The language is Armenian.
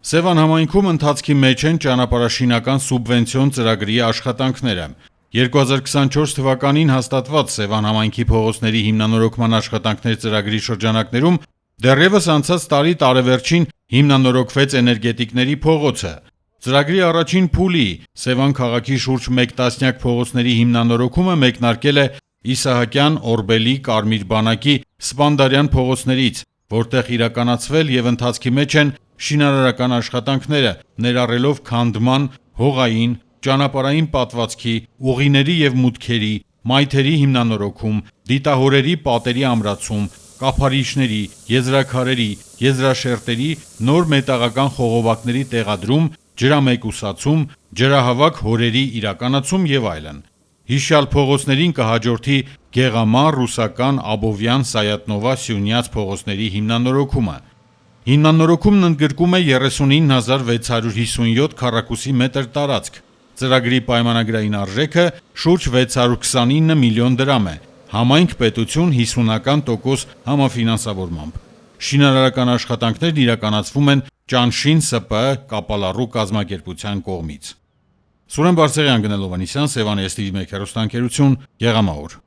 Սևան համայնքում ընթացքի մեջ են ճանապարհաշինական սուբվենցիոն ծրագրի աշխատանքները։ 2024 թվականին հաստատված Սևան համայնքի փողոցների հիմնանորոգման աշխատանքներ ծրագրի շրջանակներում դեռևս անցած տարի տարեվերջին հիմնանորոգվեց էներգետիկների փողոցը։ Ծրագրի առաջին փուլի Սևան քաղաքի շուրջ 1 տասնյակ փողոցների հիմնանորոգումը մեկնարկել է Իսահակյան, Օրբելի, Կարմիր բանակի, Սպանդարյան փողոցներից, որտեղ իրականացվել եւ ընթացքի մեջ են շինարարական աշխատանքները, ներառելով քանդման, հողային, ճանապարհային պատվածքի, ուղիների եւ մուտքերի, մայթերի հիմնանորոգում, դիտահորերի պատերի ամրացում, կափարիչների, եզրաքարերի, եզրաշերտերի, նոր մետաղական խողովակների տեղադրում, ջրամեկուսացում, ջրահավաք հորերի իրականացում եւ այլն։ Հիշյալ փողոցներին կհաջորդի Գեղամա, Ռուսական, Աբովյան, Սայաթնովա, Սյունյաց փողոցների հիմնանորոգումը։ Հիմնանորոգումն ընդգրկում է 39657 քառակուսի մետր տարածք։ Ծրագրի պայմանագրային արժեքը շուրջ 629 միլիոն դրամ է, համայնք-պետություն 50% համաֆինանսավորմամբ։ Շինարարական աշխատանքներն իրականացվում են Ճանշին ՍՊԸ կապալառու կազմակերպության կողմից։ Սուրեն Բարսեղյան, Գնելովանիսյան, Սևան STV1 հեռուստաընկերություն, Եղամահոր։